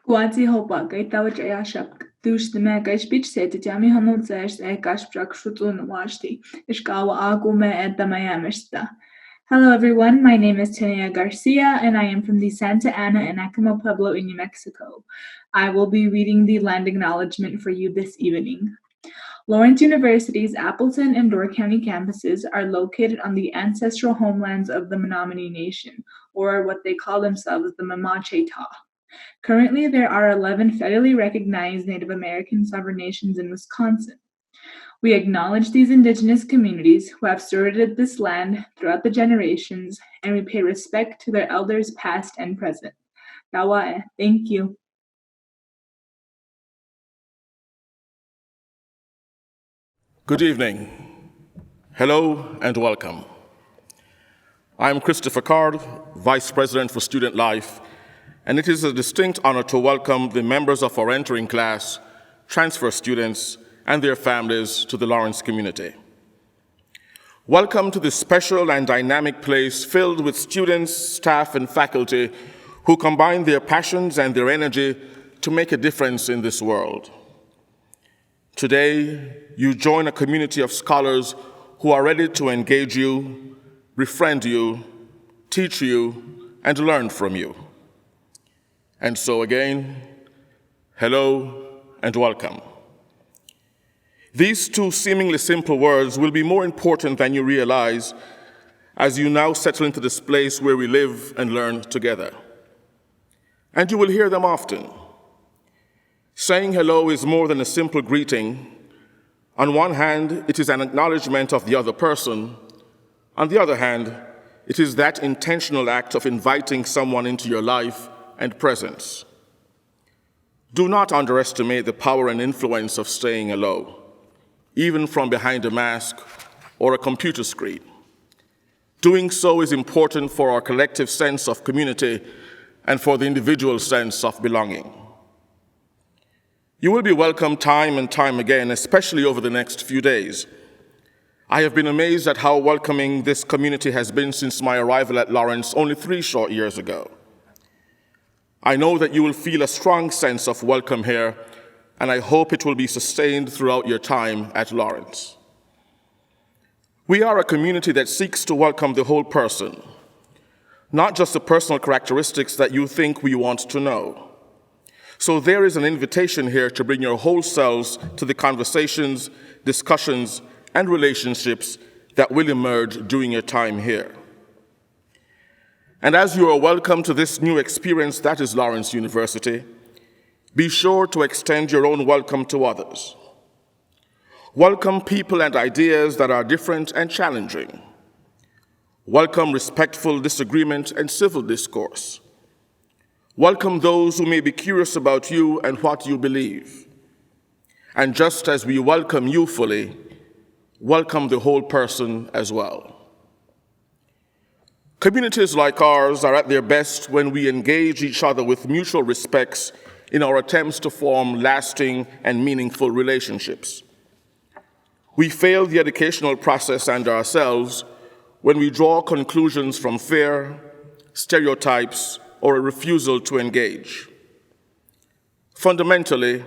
Guazi hopagai tawajayashak dush the megais beach said the Jami Hanul says a gasprak shutun washti, Ishkawa agume at the Mayamista. Hello everyone, my name is Tania Garcia and I am from the Santa Ana and Acoma Pueblo in New Mexico. I will be reading the land acknowledgement for you this evening. Lawrence University's Appleton and Door County campuses are located on the ancestral homelands of the Menominee Nation, or what they call themselves the Mamacheta. Currently, there are 11 federally recognized Native American sovereign nations in Wisconsin. We acknowledge these indigenous communities who have stewarded this land throughout the generations, and we pay respect to their elders past and present. Tawae, thank you. Good evening. Hello and welcome. I'm Christopher Card, Vice President for Student Life, and it is a distinct honor to welcome the members of our entering class, transfer students, and their families to the Lawrence community. Welcome to this special and dynamic place filled with students, staff, and faculty who combine their passions and their energy to make a difference in this world. Today, you join a community of scholars who are ready to engage you, befriend you, teach you, and learn from you. And so again, hello and welcome. These two seemingly simple words will be more important than you realize as you now settle into this place where we live and learn together. And you will hear them often. Saying hello is more than a simple greeting. On one hand, it is an acknowledgement of the other person. On the other hand, it is that intentional act of inviting someone into your life and presence. Do not underestimate the power and influence of saying hello, even from behind a mask or a computer screen. Doing so is important for our collective sense of community and for the individual sense of belonging. You will be welcomed time and time again, especially over the next few days. I have been amazed at how welcoming this community has been since my arrival at Lawrence only 3 short years ago. I know that you will feel a strong sense of welcome here, and I hope it will be sustained throughout your time at Lawrence. We are a community that seeks to welcome the whole person, not just the personal characteristics that you think we want to know. So there is an invitation here to bring your whole selves to the conversations, discussions, and relationships that will emerge during your time here. And as you are welcome to this new experience that is Lawrence University, be sure to extend your own welcome to others. Welcome people and ideas that are different and challenging. Welcome respectful disagreement and civil discourse. Welcome those who may be curious about you and what you believe. And just as we welcome you fully, welcome the whole person as well. Communities like ours are at their best when we engage each other with mutual respects in our attempts to form lasting and meaningful relationships. We fail the educational process and ourselves when we draw conclusions from fear, stereotypes, or a refusal to engage. Fundamentally,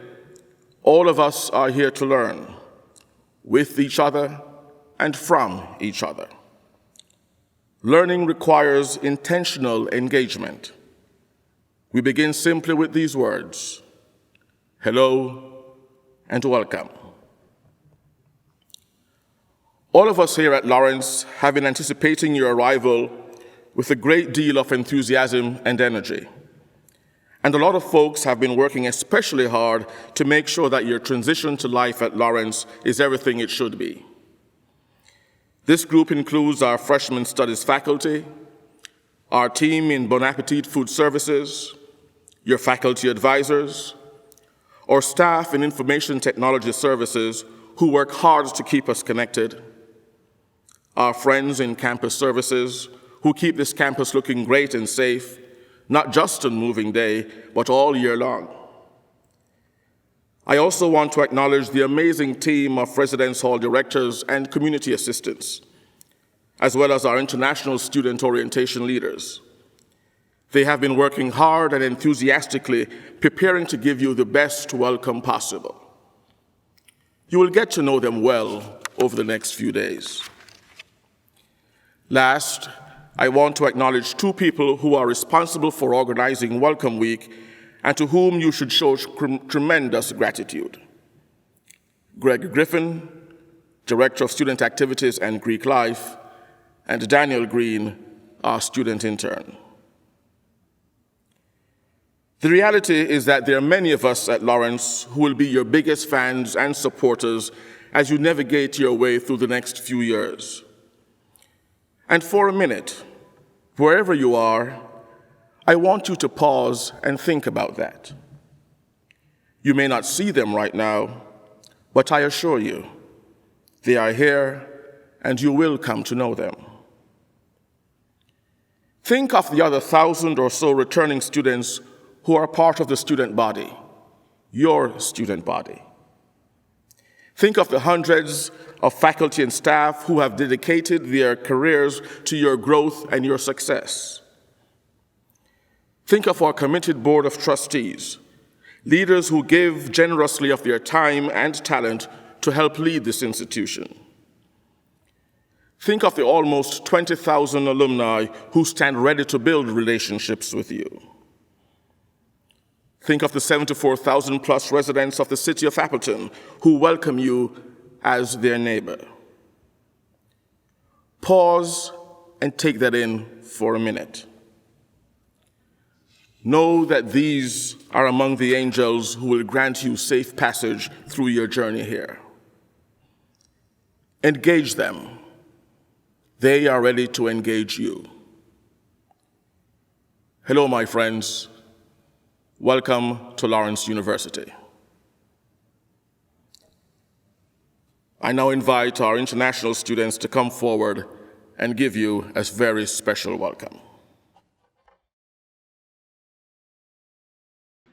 all of us are here to learn, with each other and from each other. Learning requires intentional engagement. We begin simply with these words: hello and welcome. All of us here at Lawrence have been anticipating your arrival with a great deal of enthusiasm and energy. And a lot of folks have been working especially hard to make sure that your transition to life at Lawrence is everything it should be. This group includes our freshman studies faculty, our team in Bon Appetit Food Services, your faculty advisors, our staff in Information Technology Services who work hard to keep us connected, our friends in Campus Services who keep this campus looking great and safe, not just on moving day, but all year long. I also want to acknowledge the amazing team of Residence Hall directors and community assistants, as well as our international student orientation leaders. They have been working hard and enthusiastically preparing to give you the best welcome possible. You will get to know them well over the next few days. Last, I want to acknowledge two people who are responsible for organizing Welcome Week and to whom you should show tremendous gratitude. Greg Griffin, Director of Student Activities and Greek Life, and Daniel Green, our student intern. The reality is that there are many of us at Lawrence who will be your biggest fans and supporters as you navigate your way through the next few years. And for a minute, wherever you are, I want you to pause and think about that. You may not see them right now, but I assure you, they are here and you will come to know them. Think of the other 1,000 or so returning students who are part of the student body, your student body. Think of the hundreds of faculty and staff who have dedicated their careers to your growth and your success. Think of our committed board of trustees, leaders who give generously of their time and talent to help lead this institution. Think of the almost 20,000 alumni who stand ready to build relationships with you. Think of the 74,000 plus residents of the city of Appleton who welcome you as their neighbor. Pause and take that in for a minute. Know that these are among the angels who will grant you safe passage through your journey here. Engage them. They are ready to engage you. Hello, my friends. Welcome to Lawrence University. I now invite our international students to come forward and give you a very special welcome.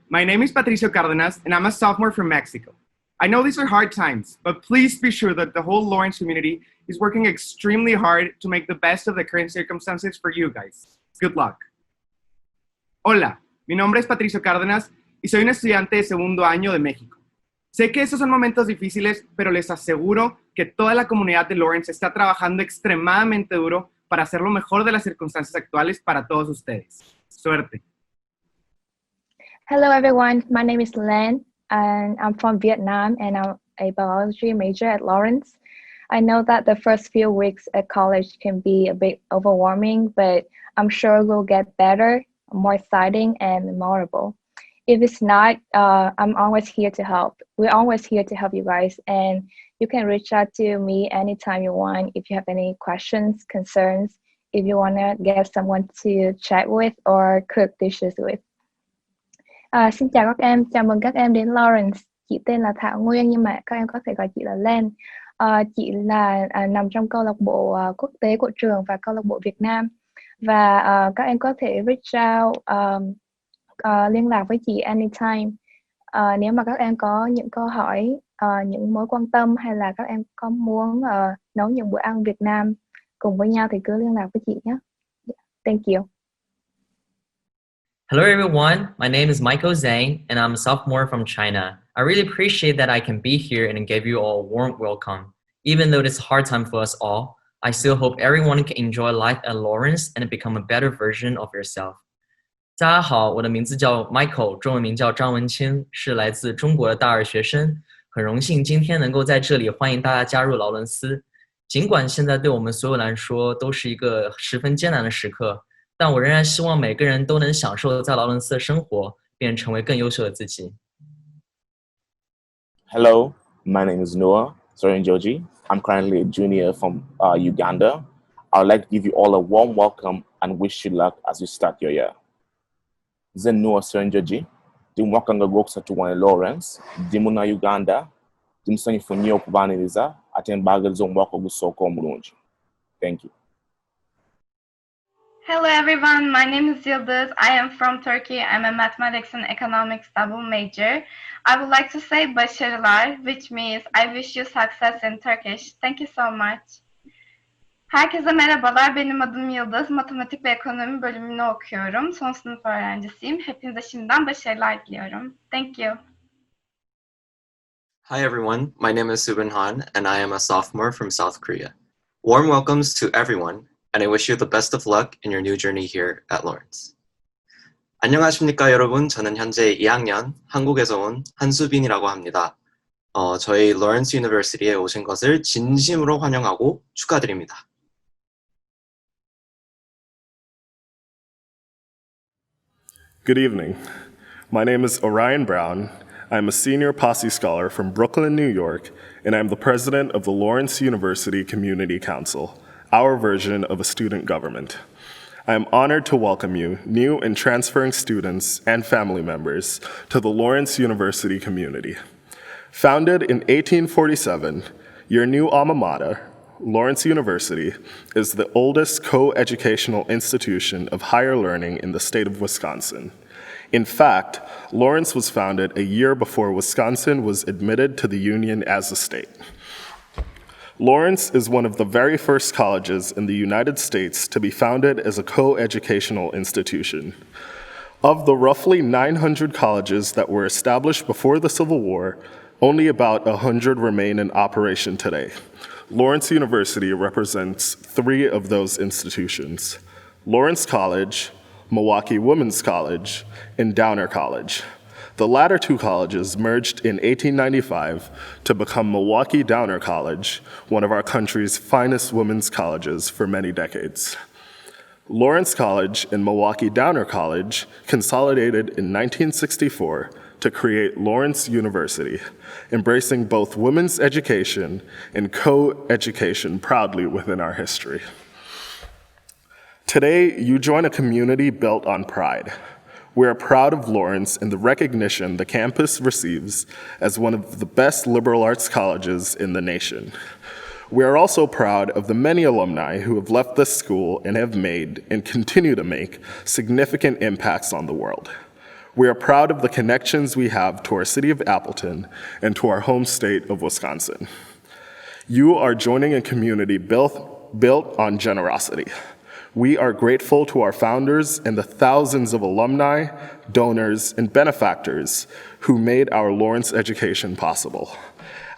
My name is Patricio Cárdenas, and I'm a sophomore from Mexico. I know these are hard times, but please be sure that the whole Lawrence community is working extremely hard to make the best of the current circumstances for you guys. Good luck. Hola, mi nombre es Patricio Cárdenas y soy un estudiante de segundo año de México. Sé que estos son momentos difíciles, pero les aseguro que toda la comunidad de Lawrence está trabajando extremadamente duro para hacer lo mejor de las circunstancias actuales para todos ustedes. Suerte. Hello everyone, my name is Lan and I'm from Vietnam and I'm a biology major at Lawrence. I know that the first few weeks at college can be a bit overwhelming, but I'm sure we'll get better, more exciting and memorable. If it's not, I'm always here to help. We're always here to help you guys, and you can reach out to me anytime you want if you have any questions, concerns, if you want to get someone to chat with or cook dishes with. Xin chào các em, chào mừng các em đến Lawrence. Chị tên là Thảo Nguyên nhưng mà các em có thể gọi chị là Len. Chị là nằm trong câu lạc bộ quốc tế của trường và câu lạc bộ Việt Nam. Và các em có thể reach out, liên lạc với chị anytime. Nếu mà các em có những câu hỏi, những mối quan tâm hay là các em có muốn nấu những bữa ăn Việt Nam cùng với nhau thì cứ liên lạc với chị nhé. Thank you. Hello everyone, my name is Michael Zhang and I'm a sophomore from China. I really appreciate that I can be here and give you all a warm welcome. Even though it's a hard time for us all, I still hope everyone can enjoy life at Lawrence and become a better version of yourself. 大家好，我的名字叫 Michael， 中文名叫张文清，是来自中国的大二学生。很荣幸今天能够在这里欢迎大家加入劳伦斯。尽管现在对我们所有来说都是一个十分艰难的时刻，但我仍然希望每个人都能享受在劳伦斯的生活，并成为更优秀的自己。Hello, my name is Noah Sorenjoji. I'm currently a junior from Uganda. I would like to give you all a warm welcome and wish you luck as you start your year. Zen Noah Sorenjoji, dim wakanga goksa tuwane Lawrence, dimuna Uganda, dim sonyi funyo kubaniriza, aten bagal zon wako gusoko mulunji. Thank you. Hello everyone, my name is Yıldız. I am from Turkey. I'm a mathematics and economics double major. I would like to say başarılar, which means I wish you success in Turkish. Thank you so much. Herkese merhabalar, benim adım Yıldız. Matematik ve Ekonomi bölümünü okuyorum. Son sınıf öğrencisiyim. Hepinize şimdiden başarılar diliyorum. Thank you. Hi everyone, my name is Subin Han and I am a sophomore from South Korea. Warm welcomes to everyone and I wish you the best of luck in your new journey here at Lawrence. 안녕하십니까 여러분, 저는 현재 2학년 한국에서 온 한수빈이라고 합니다. 저희 Lawrence University에 오신 것을 진심으로 환영하고 축하드립니다. Good evening. My name is Orion Brown. I'm a senior Posse Scholar from Brooklyn, New York, and I'm the president of the Lawrence University Community Council, our version of a student government. I am honored to welcome you, new and transferring students and family members, to the Lawrence University community. Founded in 1847, your new alma mater, Lawrence University, is the oldest co-educational institution of higher learning in the state of Wisconsin. In fact, Lawrence was founded a year before Wisconsin was admitted to the Union as a state. Lawrence is one of the very first colleges in the United States to be founded as a co-educational institution. Of the roughly 900 colleges that were established before the Civil War, only about 100 remain in operation today. Lawrence University represents 3 of those institutions: Lawrence College, Milwaukee Women's College, and Downer College. The latter 2 colleges merged in 1895 to become Milwaukee Downer College, one of our country's finest women's colleges for many decades. Lawrence College and Milwaukee Downer College consolidated in 1964 to create Lawrence University, embracing both women's education and co-education proudly within our history. Today, you join a community built on pride. We are proud of Lawrence and the recognition the campus receives as one of the best liberal arts colleges in the nation. We are also proud of the many alumni who have left this school and have made and continue to make significant impacts on the world. We are proud of the connections we have to our city of Appleton and to our home state of Wisconsin. You are joining a community built on generosity. We are grateful to our founders and the thousands of alumni, donors, and benefactors who made our Lawrence education possible.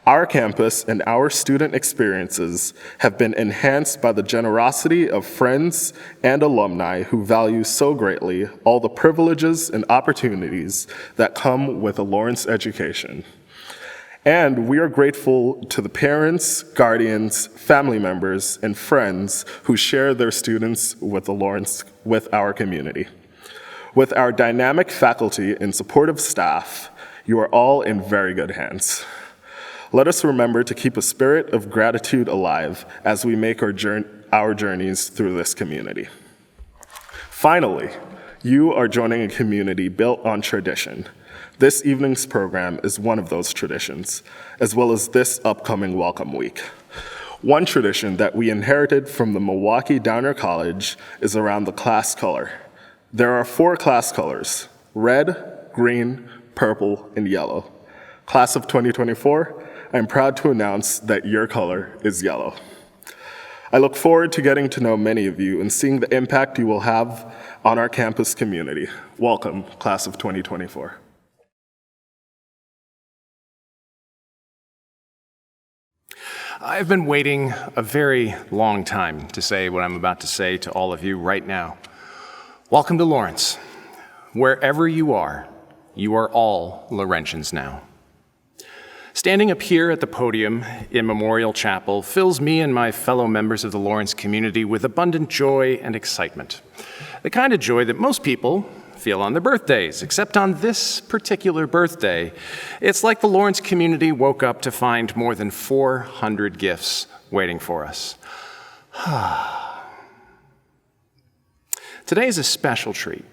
Our campus and our student experiences have been enhanced by the generosity of friends and alumni who value so greatly all the privileges and opportunities that come with a Lawrence education. And we are grateful to the parents, guardians, family members, and friends who share their students with our community. With our dynamic faculty and supportive staff, you are all in very good hands. Let us remember to keep a spirit of gratitude alive as we make our journeys through this community. Finally, you are joining a community built on tradition. This evening's program is one of those traditions, as well as this upcoming Welcome Week. One tradition that we inherited from the Milwaukee Downer College is around the class color. There are 4 class colors: red, green, purple, and yellow. Class of 2024, I'm proud to announce that your color is yellow. I look forward to getting to know many of you and seeing the impact you will have on our campus community. Welcome, class of 2024. I've been waiting a very long time to say what I'm about to say to all of you right now. Welcome to Lawrence. Wherever you are all Laurentians now. Standing up here at the podium in Memorial Chapel fills me and my fellow members of the Lawrence community with abundant joy and excitement. The kind of joy that most people feel on their birthdays, except on this particular birthday, it's like the Lawrence community woke up to find more than 400 gifts waiting for us. Today is a special treat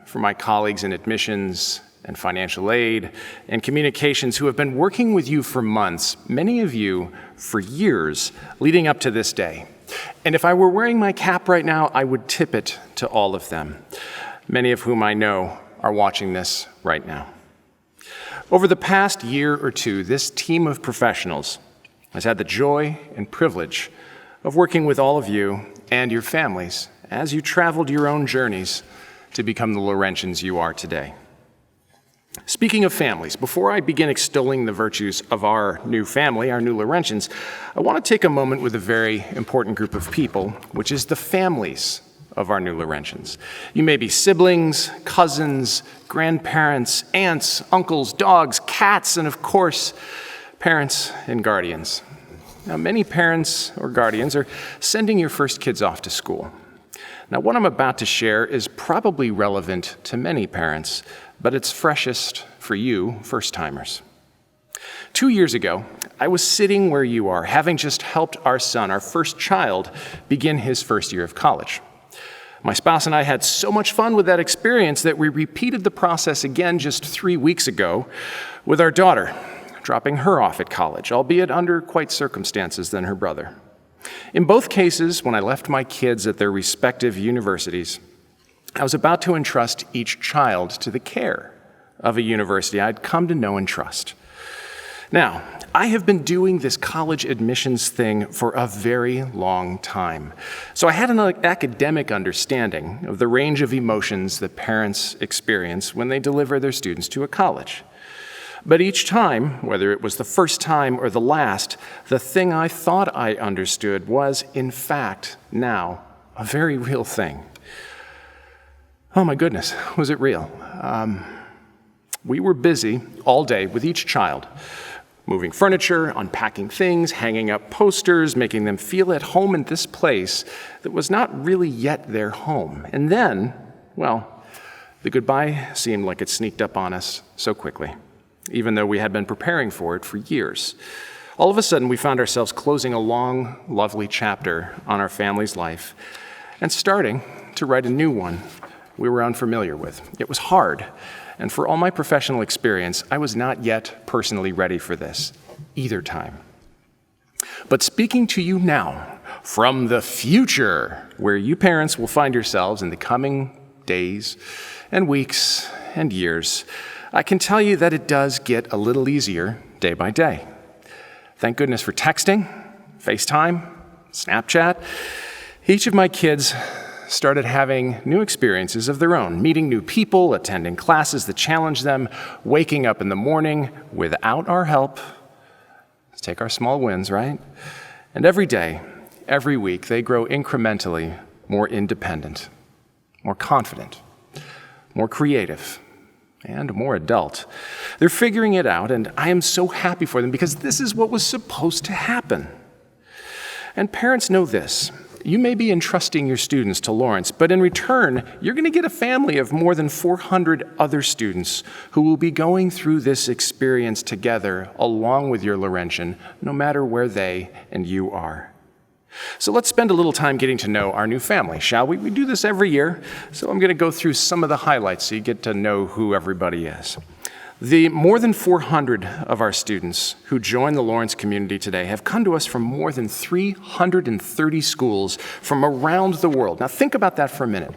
for my colleagues in admissions and financial aid and communications who have been working with you for months, many of you for years leading up to this day. And if I were wearing my cap right now, I would tip it to all of them, many of whom I know are watching this right now. Over the past year or two, this team of professionals has had the joy and privilege of working with all of you and your families as you traveled your own journeys to become the Laurentians you are today. Speaking of families, before I begin extolling the virtues of our new family, our new Laurentians, I want to take a moment with a very important group of people, which is the families of our new Laurentians. You may be siblings, cousins, grandparents, aunts, uncles, dogs, cats, and of course, parents and guardians. Now, many parents or guardians are sending your first kids off to school. Now, what I'm about to share is probably relevant to many parents, but it's freshest for you first-timers. 2 years ago, I was sitting where you are, having just helped our son, our first child, begin his first year of college. My spouse and I had so much fun with that experience that we repeated the process again just 3 weeks ago with our daughter, dropping her off at college, albeit under quite circumstances than her brother. In both cases, when I left my kids at their respective universities, I was about to entrust each child to the care of a university I'd come to know and trust. Now, I have been doing this college admissions thing for a very long time, so I had an academic understanding of the range of emotions that parents experience when they deliver their students to a college. But each time, whether it was the first time or the last, the thing I thought I understood was, in fact, now a very real thing. Oh my goodness, was it real? We were busy all day with each child, moving furniture, unpacking things, hanging up posters, making them feel at home in this place that was not really yet their home. And then, well, the goodbye seemed like it sneaked up on us so quickly, even though we had been preparing for it for years. All of a sudden, we found ourselves closing a long, lovely chapter on our family's life and starting to write a new one we were unfamiliar with. It was hard, and for all my professional experience, I was not yet personally ready for this, either time. But speaking to you now, from the future, where you parents will find yourselves in the coming days and weeks and years, I can tell you that it does get a little easier day by day. Thank goodness for texting, FaceTime, Snapchat. Each of my kids started having new experiences of their own, meeting new people, attending classes that challenge them, waking up in the morning without our help. Let's take our small wins, right? And every day, every week, they grow incrementally more independent, more confident, more creative, and more adult. They're figuring it out, and I am so happy for them because this is what was supposed to happen. And parents know this. You may be entrusting your students to Lawrence, but in return, you're going to get a family of more than 400 other students who will be going through this experience together along with your Laurentian, no matter where they and you are. So let's spend a little time getting to know our new family, shall we? We do this every year, so I'm going to go through some of the highlights so you get to know who everybody is. The more than 400 of our students who join the Lawrence community today have come to us from more than 330 schools from around the world. Now think about that for a minute.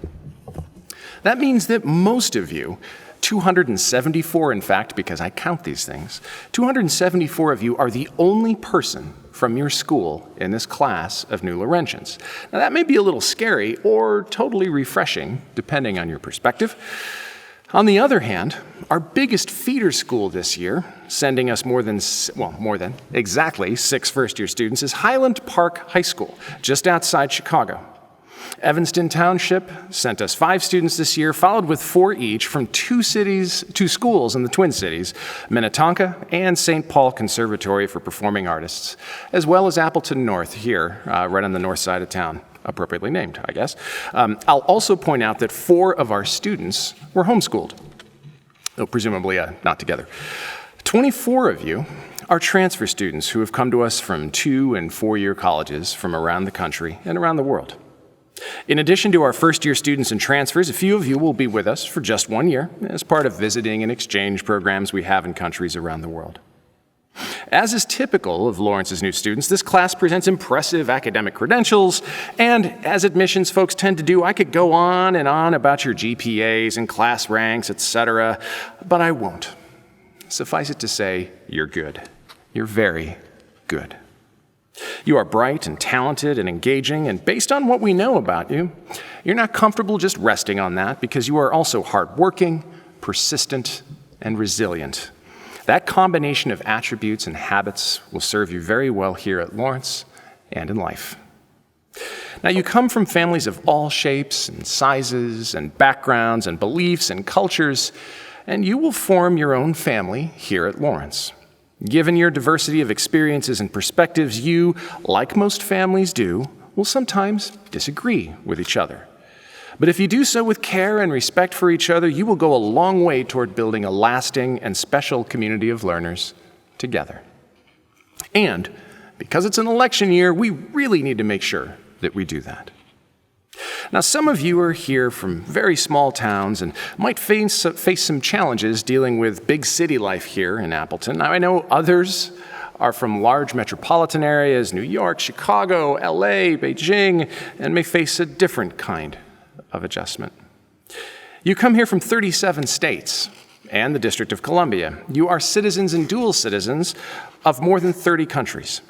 That means that most of you, 274 in fact, because I count these things, 274 of you are the only person from your school in this class of new Laurentians. Now that may be a little scary or totally refreshing, depending on your perspective. On the other hand, our biggest feeder school this year, sending us more than exactly 6 first-year students, is Highland Park High School, just outside Chicago. Evanston Township sent us 5 students this year, followed with 4 each from 2 schools in the Twin Cities, Minnetonka and St. Paul Conservatory for Performing Artists, as well as Appleton North here, right on the north side of town. Appropriately named, I guess. I'll also point out that 4 of our students were homeschooled, though presumably not together. 24 of you are transfer students who have come to us from 2- and 4-year colleges from around the country and around the world. In addition to our first-year students and transfers, a few of you will be with us for just 1 year as part of visiting and exchange programs we have in countries around the world. As is typical of Lawrence's new students, this class presents impressive academic credentials, and as admissions folks tend to do, I could go on and on about your GPAs and class ranks, etc., but I won't. Suffice it to say, you're good. You're very good. You are bright and talented and engaging, and based on what we know about you, you're not comfortable just resting on that because you are also hardworking, persistent, and resilient. That combination of attributes and habits will serve you very well here at Lawrence and in life. Now, you come from families of all shapes and sizes and backgrounds and beliefs and cultures, and you will form your own family here at Lawrence. Given your diversity of experiences and perspectives, you, like most families do, will sometimes disagree with each other. But if you do so with care and respect for each other, you will go a long way toward building a lasting and special community of learners together. And because it's an election year, we really need to make sure that we do that. Now, some of you are here from very small towns and might face some challenges dealing with big city life here in Appleton. Now, I know others are from large metropolitan areas, New York, Chicago, LA, Beijing, and may face a different kind of adjustment. You come here from 37 states and the District of Columbia. You are citizens and dual citizens of more than 30 countries.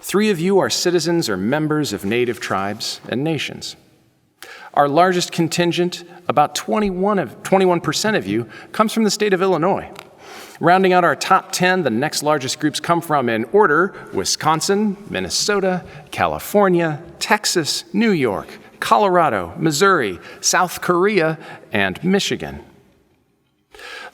3 of you are citizens or members of native tribes and nations. Our largest contingent, about 21% of you, comes from the state of Illinois. Rounding out our top 10, the next largest groups come from, in order, Wisconsin, Minnesota, California, Texas, New York, Colorado, Missouri, South Korea, and Michigan.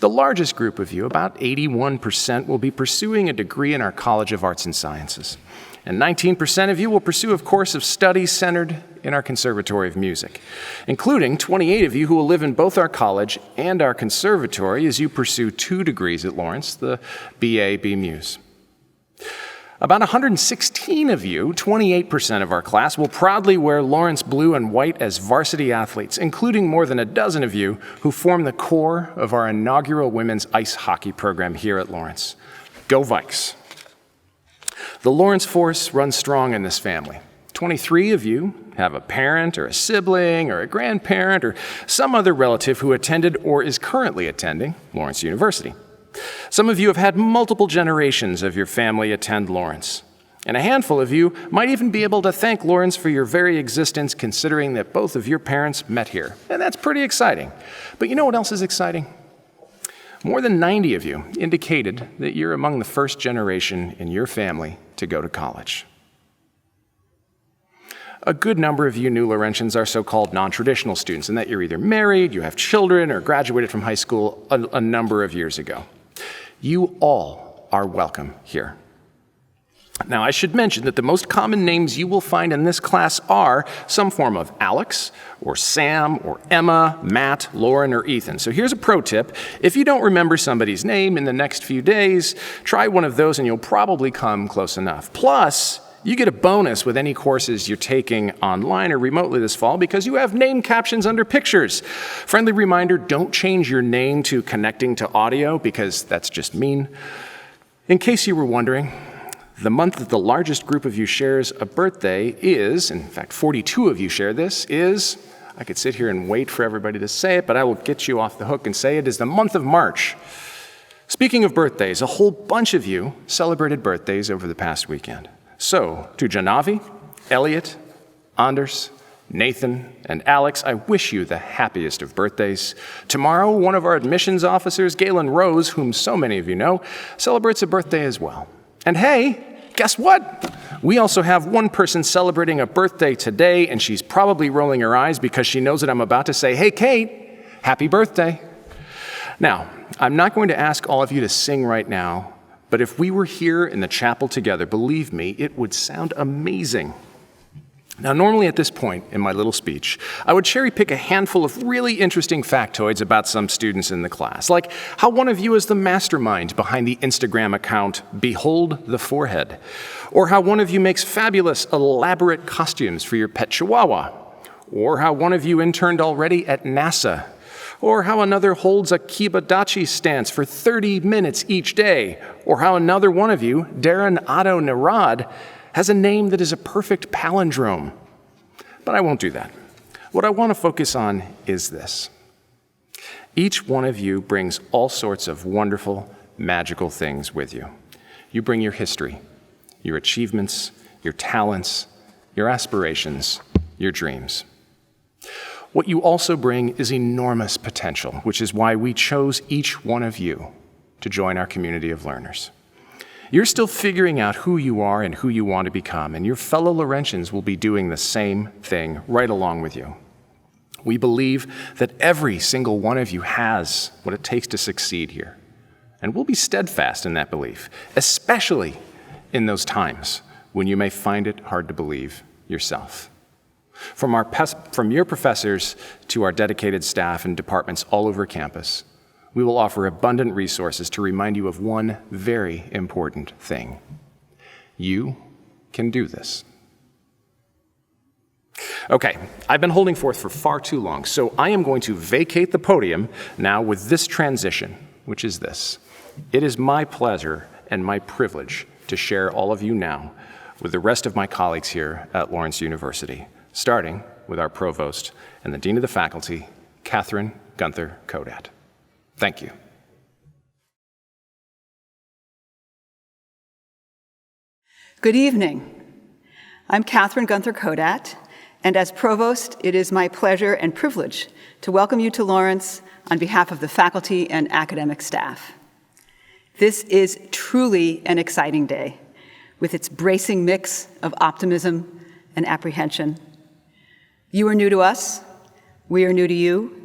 The largest group of you, about 81%, will be pursuing a degree in our College of Arts and Sciences. And 19% of you will pursue a course of study centered in our Conservatory of Music, including 28 of you who will live in both our college and our conservatory as you pursue 2 degrees at Lawrence, the BA B-Mus. About 116 of you, 28% of our class, will proudly wear Lawrence blue and white as varsity athletes, including more than a dozen of you who form the core of our inaugural women's ice hockey program here at Lawrence. Go Vikes! The Lawrence force runs strong in this family. 23 of you have a parent or a sibling or a grandparent or some other relative who attended or is currently attending Lawrence University. Some of you have had multiple generations of your family attend Lawrence. And a handful of you might even be able to thank Lawrence for your very existence, considering that both of your parents met here. And that's pretty exciting. But you know what else is exciting? More than 90 of you indicated that you're among the first generation in your family to go to college. A good number of you new Laurentians are so-called non-traditional students, in that you're either married, you have children, or graduated from high school a number of years ago. You all are welcome here. Now, I should mention that the most common names you will find in this class are some form of Alex, or Sam, or Emma, Matt, Lauren, or Ethan. So here's a pro tip. If you don't remember somebody's name in the next few days, try one of those and you'll probably come close enough. Plus, you get a bonus with any courses you're taking online or remotely this fall because you have name captions under pictures. Friendly reminder, don't change your name to connecting to audio because that's just mean. In case you were wondering, the month that the largest group of you shares a birthday is, in fact, 42 of you share this, is, I could sit here and wait for everybody to say it, but I will get you off the hook and say it is the month of March. Speaking of birthdays, a whole bunch of you celebrated birthdays over the past weekend. So, to Janavi, Elliot, Anders, Nathan, and Alex, I wish you the happiest of birthdays. Tomorrow, one of our admissions officers, Galen Rose, whom so many of you know, celebrates a birthday as well. And hey, guess what? We also have one person celebrating a birthday today, and she's probably rolling her eyes because she knows that I'm about to say, hey, Kate, happy birthday. Now, I'm not going to ask all of you to sing right now, but if we were here in the chapel together, believe me, it would sound amazing. Now, normally at this point in my little speech, I would cherry pick a handful of really interesting factoids about some students in the class, like how one of you is the mastermind behind the Instagram account Behold the Forehead, or how one of you makes fabulous, elaborate costumes for your pet chihuahua, or how one of you interned already at NASA, or how another holds a Kibadachi stance for 30 minutes each day, or how another one of you, Darren Otto Narad, has a name that is a perfect palindrome. But I won't do that. What I want to focus on is this. Each one of you brings all sorts of wonderful, magical things with you. You bring your history, your achievements, your talents, your aspirations, your dreams. What you also bring is enormous potential, which is why we chose each one of you to join our community of learners. You're still figuring out who you are and who you want to become, and your fellow Laurentians will be doing the same thing right along with you. We believe that every single one of you has what it takes to succeed here, and we'll be steadfast in that belief, especially in those times when you may find it hard to believe yourself. From your professors to our dedicated staff and departments all over campus, we will offer abundant resources to remind you of one very important thing. You can do this. Okay, I've been holding forth for far too long, so I am going to vacate the podium now with this transition, which is this. It is my pleasure and my privilege to share all of you now with the rest of my colleagues here at Lawrence University, starting with our provost and the dean of the faculty, Catherine Gunther Kodat. Thank you. Good evening. I'm Catherine Gunther Kodat, and as provost, it is my pleasure and privilege to welcome you to Lawrence on behalf of the faculty and academic staff. This is truly an exciting day, with its bracing mix of optimism and apprehension. You are new to us, we are new to you,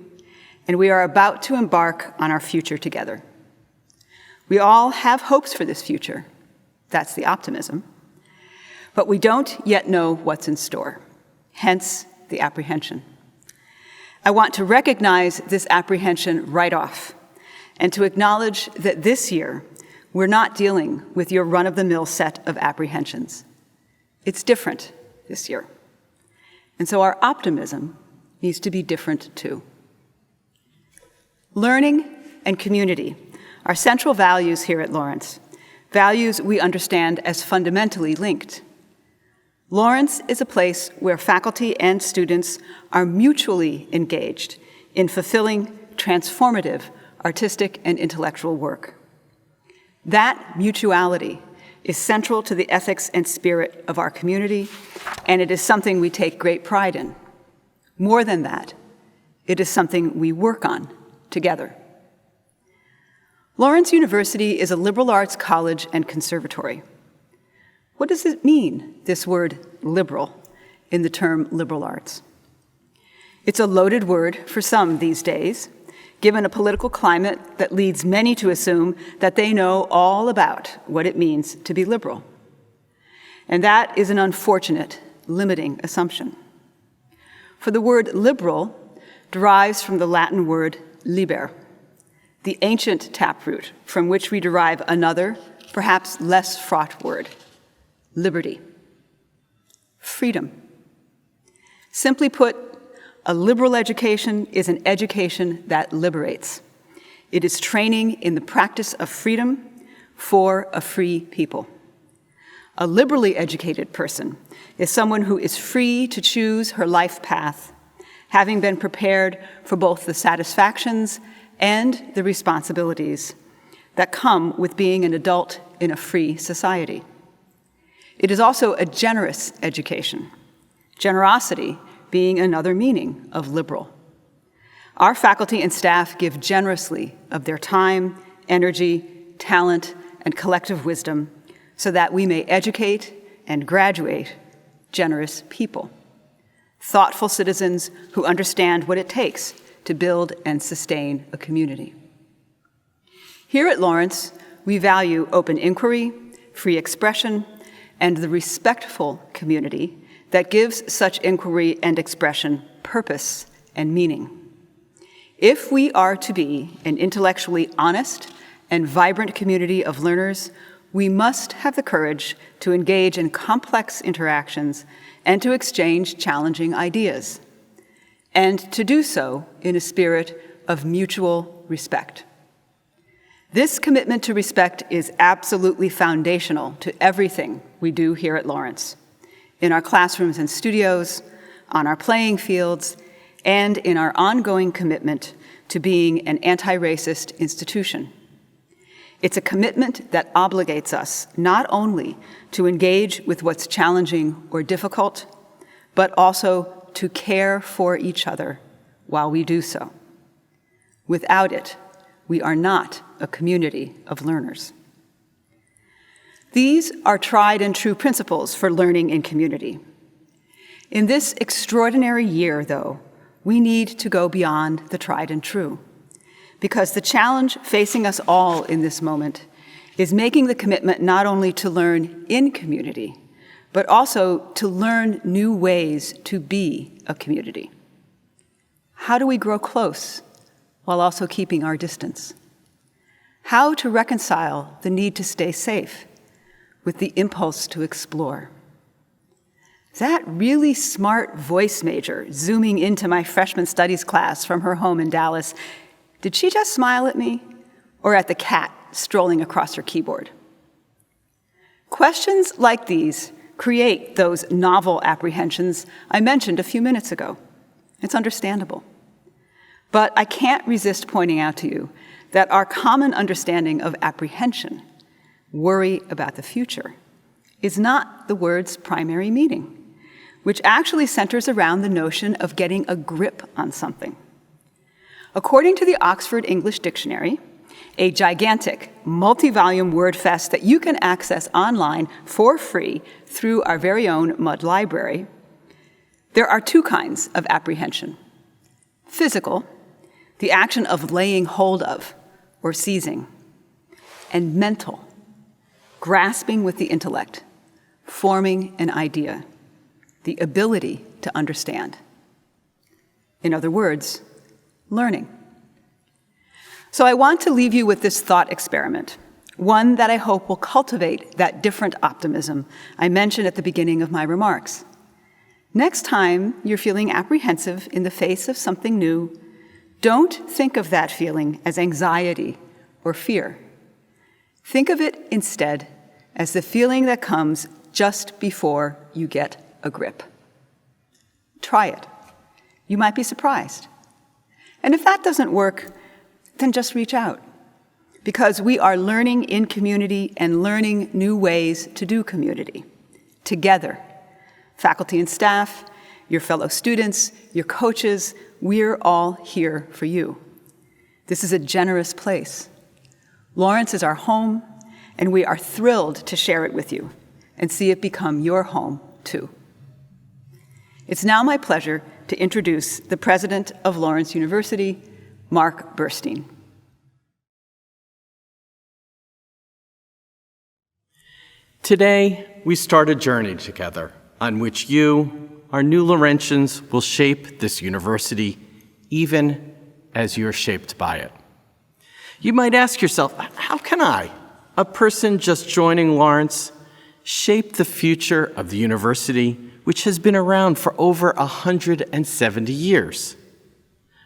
and we are about to embark on our future together. We all have hopes for this future. That's the optimism. But we don't yet know what's in store, hence the apprehension. I want to recognize this apprehension right off and to acknowledge that this year we're not dealing with your run-of-the-mill set of apprehensions. It's different this year. And so our optimism needs to be different too. Learning and community are central values here at Lawrence, values we understand as fundamentally linked. Lawrence is a place where faculty and students are mutually engaged in fulfilling transformative artistic and intellectual work. That mutuality is central to the ethics and spirit of our community, and it is something we take great pride in. More than that, it is something we work on together. Lawrence University is a liberal arts college and conservatory. What does it mean, this word liberal, in the term liberal arts? It's a loaded word for some these days, given a political climate that leads many to assume that they know all about what it means to be liberal. And that is an unfortunate, limiting assumption. For the word liberal derives from the Latin word liber, the ancient taproot from which we derive another, perhaps less fraught word, liberty, freedom. Simply put, a liberal education is an education that liberates. It is training in the practice of freedom for a free people. A liberally educated person is someone who is free to choose her life path, having been prepared for both the satisfactions and the responsibilities that come with being an adult in a free society. It is also a generous education, generosity being another meaning of liberal. Our faculty and staff give generously of their time, energy, talent, and collective wisdom so that we may educate and graduate generous people, thoughtful citizens who understand what it takes to build and sustain a community. Here at Lawrence, we value open inquiry, free expression, and the respectful community that gives such inquiry and expression purpose and meaning. If we are to be an intellectually honest and vibrant community of learners, we must have the courage to engage in complex interactions and to exchange challenging ideas, and to do so in a spirit of mutual respect. This commitment to respect is absolutely foundational to everything we do here at Lawrence, in our classrooms and studios, on our playing fields, and in our ongoing commitment to being an anti-racist institution. It's a commitment that obligates us not only to engage with what's challenging or difficult, but also to care for each other while we do so. Without it, we are not a community of learners. These are tried and true principles for learning in community. In this extraordinary year, though, we need to go beyond the tried and true, because the challenge facing us all in this moment is making the commitment not only to learn in community, but also to learn new ways to be a community. How do we grow close while also keeping our distance? How to reconcile the need to stay safe with the impulse to explore? That really smart voice major zooming into my freshman studies class from her home in Dallas, did she just smile at me or at the cat strolling across her keyboard? Questions like these create those novel apprehensions I mentioned a few minutes ago. It's understandable. But I can't resist pointing out to you that our common understanding of apprehension, worry about the future, is not the word's primary meaning, which actually centers around the notion of getting a grip on something. According to the Oxford English Dictionary, a gigantic, multi-volume word fest that you can access online for free through our very own Mudd Library, there are two kinds of apprehension. Physical, the action of laying hold of or seizing, and mental, grasping with the intellect, forming an idea, the ability to understand. In other words, learning. So I want to leave you with this thought experiment, one that I hope will cultivate that different optimism I mentioned at the beginning of my remarks. Next time you're feeling apprehensive in the face of something new, don't think of that feeling as anxiety or fear. Think of it instead as the feeling that comes just before you get a grip. Try it. You might be surprised. And if that doesn't work, then just reach out. Because we are learning in community and learning new ways to do community. Together. Faculty and staff, your fellow students, your coaches, we're all here for you. This is a generous place. Lawrence is our home, and we are thrilled to share it with you and see it become your home, too. It's now my pleasure to introduce the president of Lawrence University, Mark Burstein. Today, we start a journey together on which you, our new Laurentians, will shape this university even as you're shaped by it. You might ask yourself, how can I, a person just joining Lawrence, shape the future of the university, which has been around for over 170 years?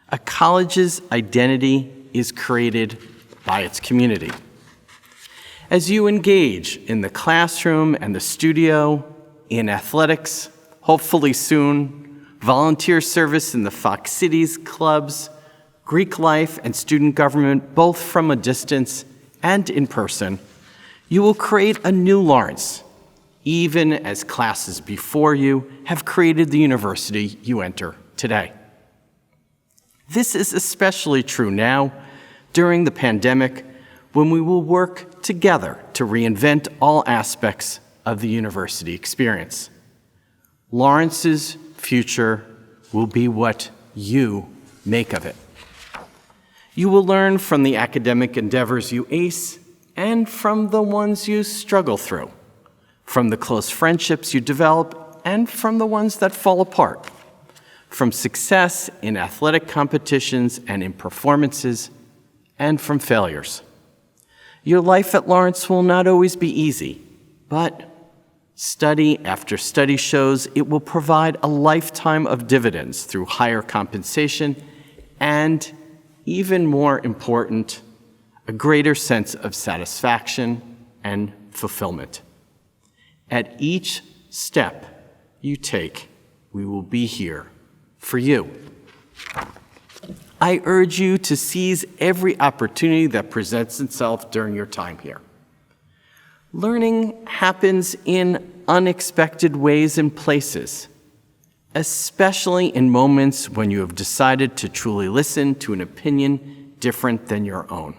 A college's identity is created by its community. As you engage in the classroom and the studio, in athletics, hopefully soon, volunteer service in the Fox Cities clubs, Greek life and student government, both from a distance and in person, you will create a new Lawrence, even as classes before you have created the university you enter today. This is especially true now, during the pandemic, when we will work together to reinvent all aspects of the university experience. Lawrence's future will be what you make of it. You will learn from the academic endeavors you ace and from the ones you struggle through, from the close friendships you develop and from the ones that fall apart, from success in athletic competitions and in performances, and from failures. Your life at Lawrence will not always be easy, but study after study shows it will provide a lifetime of dividends through higher compensation and, even more important, a greater sense of satisfaction and fulfillment. At each step you take, we will be here for you. I urge you to seize every opportunity that presents itself during your time here. Learning happens in unexpected ways and places, especially in moments when you have decided to truly listen to an opinion different than your own.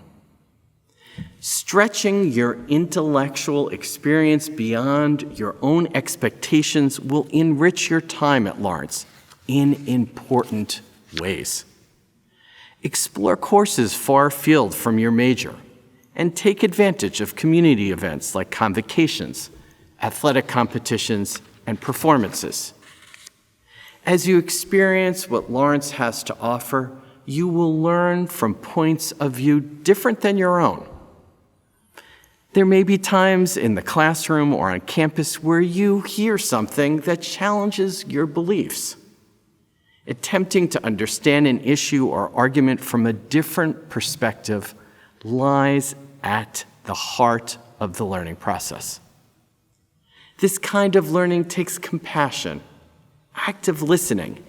Stretching your intellectual experience beyond your own expectations will enrich your time at Lawrence in important ways. Explore courses far afield from your major and take advantage of community events like convocations, athletic competitions, and performances. As you experience what Lawrence has to offer, you will learn from points of view different than your own. There may be times in the classroom or on campus where you hear something that challenges your beliefs. Attempting to understand an issue or argument from a different perspective lies at the heart of the learning process. This kind of learning takes compassion, active listening,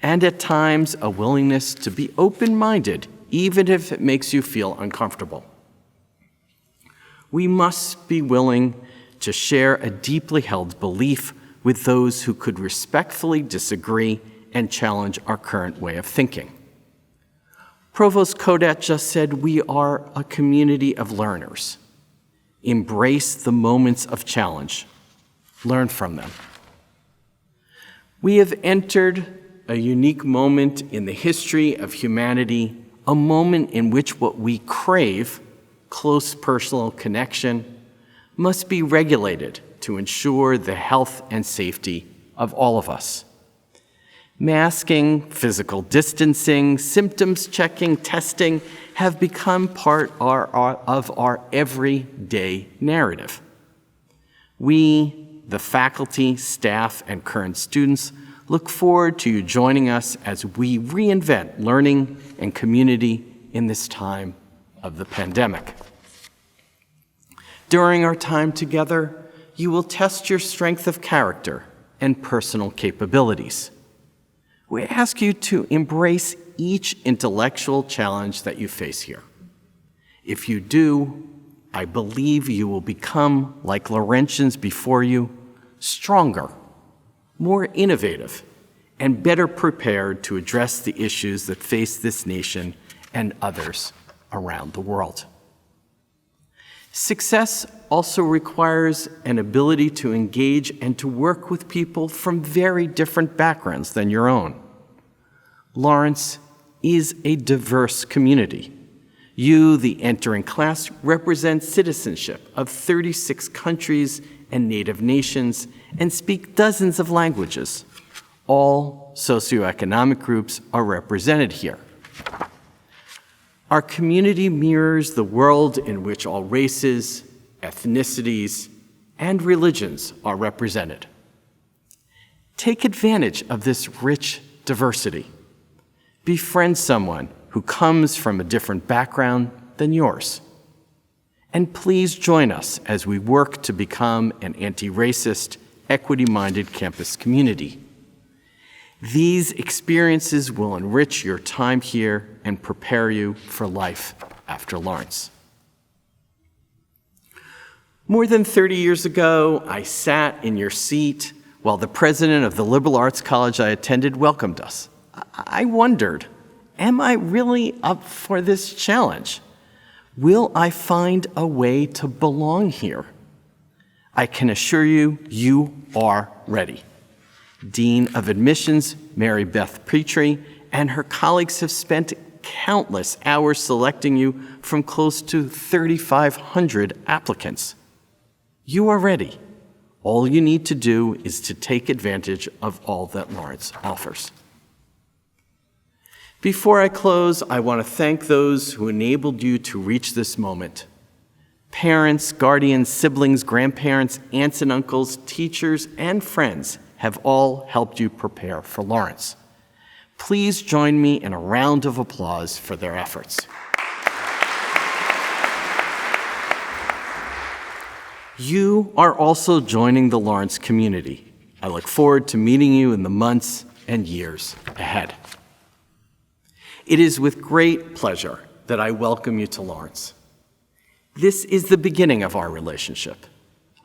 and at times a willingness to be open-minded, even if it makes you feel uncomfortable. We must be willing to share a deeply held belief with those who could respectfully disagree and challenge our current way of thinking. Provost Kodat just said we are a community of learners. Embrace the moments of challenge. Learn from them. We have entered a unique moment in the history of humanity, a moment in which what we crave, close personal connection, must be regulated to ensure the health and safety of all of us. Masking, physical distancing, symptoms checking, testing have become part of our everyday narrative. We, the faculty, staff, and current students, look forward to you joining us as we reinvent learning and community in this time of the pandemic. During our time together, you will test your strength of character and personal capabilities. We ask you to embrace each intellectual challenge that you face here. If you do, I believe you will become, like Laurentians before you, stronger, more innovative, and better prepared to address the issues that face this nation and others around the world. Success also requires an ability to engage and to work with people from very different backgrounds than your own. Lawrence is a diverse community. You, the entering class, represent citizenship of 36 countries and native nations and speak dozens of languages. All socioeconomic groups are represented here. Our community mirrors the world in which all races, ethnicities, and religions are represented. Take advantage of this rich diversity. Befriend someone who comes from a different background than yours. And please join us as we work to become an anti-racist, equity-minded campus community. These experiences will enrich your time here and prepare you for life after Lawrence. More than 30 years ago, I sat in your seat while the president of the liberal arts college I attended welcomed us. I wondered, am I really up for this challenge? Will I find a way to belong here? I can assure you, you are ready. Dean of Admissions, Mary Beth Petrie, and her colleagues have spent countless hours selecting you from close to 3,500 applicants. You are ready. All you need to do is to take advantage of all that Lawrence offers. Before I close, I want to thank those who enabled you to reach this moment. Parents, guardians, siblings, grandparents, aunts and uncles, teachers, and friends have all helped you prepare for Lawrence. Please join me in a round of applause for their efforts. You are also joining the Lawrence community. I look forward to meeting you in the months and years ahead. It is with great pleasure that I welcome you to Lawrence. This is the beginning of our relationship.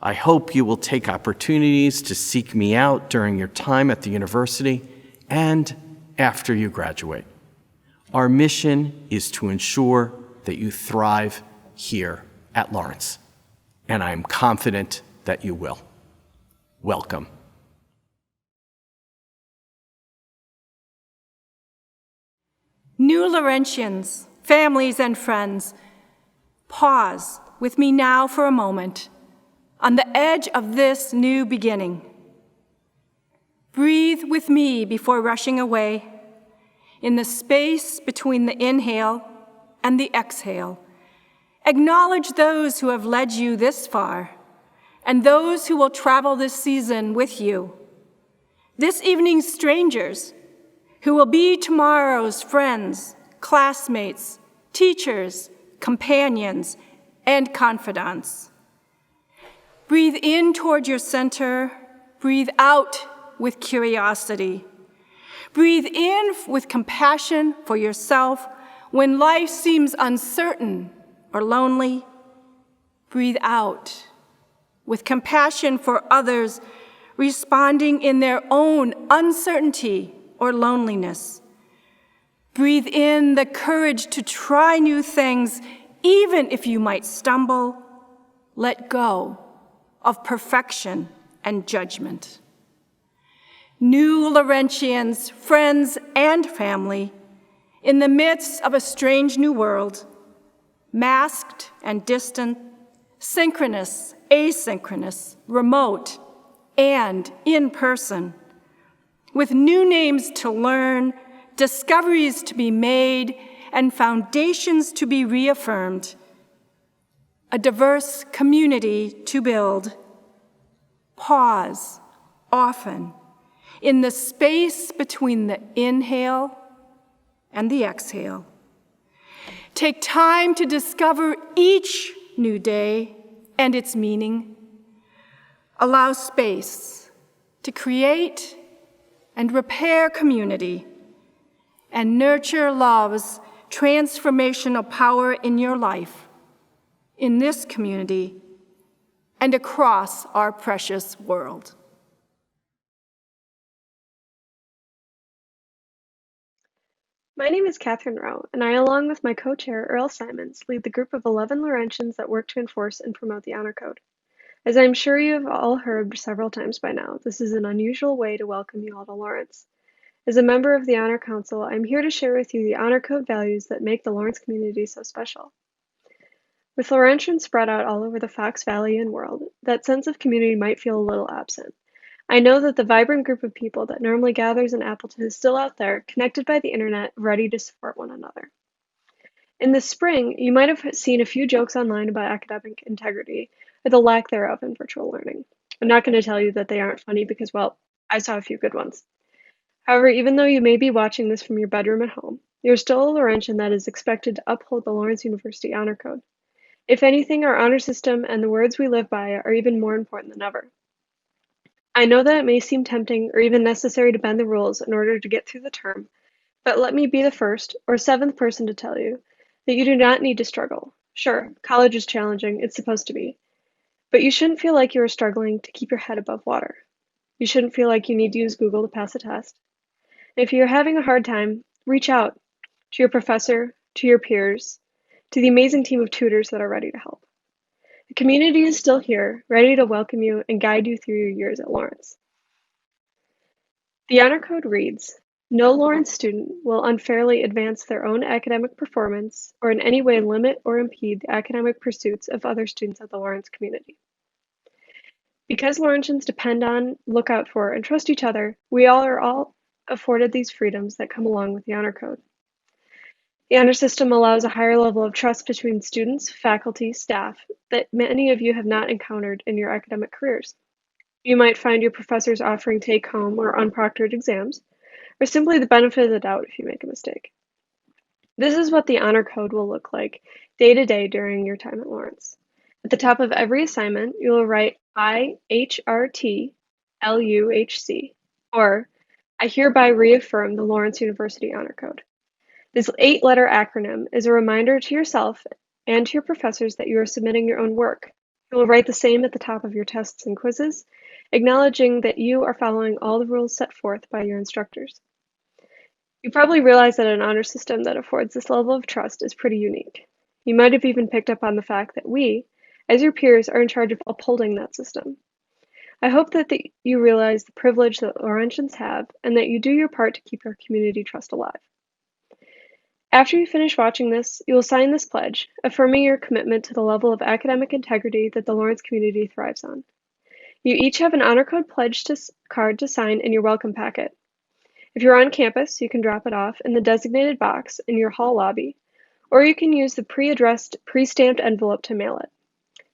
I hope you will take opportunities to seek me out during your time at the university and after you graduate. Our mission is to ensure that you thrive here at Lawrence, and I am confident that you will. Welcome. New Laurentians, families and friends, pause with me now for a moment on the edge of this new beginning. Breathe with me before rushing away in the space between the inhale and the exhale. Acknowledge those who have led you this far and those who will travel this season with you. This evening's strangers who will be tomorrow's friends, classmates, teachers, companions, and confidants. Breathe in toward your center, breathe out with curiosity. Breathe in with compassion for yourself when life seems uncertain or lonely. Breathe out with compassion for others responding in their own uncertainty or loneliness. Breathe in the courage to try new things, even if you might stumble. Let go of perfection and judgment. New Laurentians, friends and family, in the midst of a strange new world, masked and distant, synchronous, asynchronous, remote, and in person, with new names to learn, discoveries to be made, and foundations to be reaffirmed, a diverse community to build. Pause often in the space between the inhale and the exhale. Take time to discover each new day and its meaning. Allow space to create and repair community and nurture love's transformational power in your life, in this community, and across our precious world. My name is Catherine Rowe, and I, along with my co-chair, Earl Simons, lead the group of 11 Laurentians that work to enforce and promote the Honor Code. As I'm sure you have all heard several times by now, this is an unusual way to welcome you all to Lawrence. As a member of the Honor Council, I'm here to share with you the Honor Code values that make the Lawrence community so special. With Laurentians spread out all over the Fox Valley and world, that sense of community might feel a little absent. I know that the vibrant group of people that normally gathers in Appleton is still out there, connected by the internet, ready to support one another. In the spring, you might have seen a few jokes online about academic integrity, or the lack thereof in virtual learning. I'm not going to tell you that they aren't funny because, well, I saw a few good ones. However, even though you may be watching this from your bedroom at home, you're still a Laurentian that is expected to uphold the Lawrence University Honor Code. If anything, our honor system and the words we live by are even more important than ever. I know that it may seem tempting or even necessary to bend the rules in order to get through the term, but let me be the first or seventh person to tell you that you do not need to struggle. Sure, college is challenging, it's supposed to be, but you shouldn't feel like you are struggling to keep your head above water. You shouldn't feel like you need to use Google to pass a test. If you're having a hard time, reach out to your professor, to your peers, to the amazing team of tutors that are ready to help. The community is still here, ready to welcome you and guide you through your years at Lawrence. The Honor Code reads, no Lawrence student will unfairly advance their own academic performance or in any way limit or impede the academic pursuits of other students at the Lawrence community. Because Laurentians depend on, look out for, and trust each other, we all are afforded these freedoms that come along with the Honor Code. The honor system allows a higher level of trust between students, faculty, staff that many of you have not encountered in your academic careers. You might find your professors offering take-home or unproctored exams, or simply the benefit of the doubt if you make a mistake. This is what the Honor Code will look like day to day during your time at Lawrence. At the top of every assignment, you will write IHRT LUHC, or I hereby reaffirm the Lawrence University Honor Code. This 8-letter acronym is a reminder to yourself and to your professors that you are submitting your own work. You will write the same at the top of your tests and quizzes, acknowledging that you are following all the rules set forth by your instructors. You probably realize that an honor system that affords this level of trust is pretty unique. You might have even picked up on the fact that we, as your peers, are in charge of upholding that system. I hope that you realize the privilege that Laurentians have and that you do your part to keep our community trust alive. After you finish watching this, you will sign this pledge, affirming your commitment to the level of academic integrity that the Lawrence community thrives on. You each have an Honor Code pledge card to sign in your welcome packet. If you're on campus, you can drop it off in the designated box in your hall lobby, or you can use the pre-addressed, pre-stamped envelope to mail it.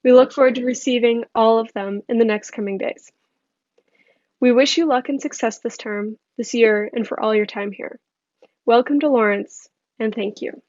We look forward to receiving all of them in the next coming days. We wish you luck and success this term, this year, and for all your time here. Welcome to Lawrence, and thank you.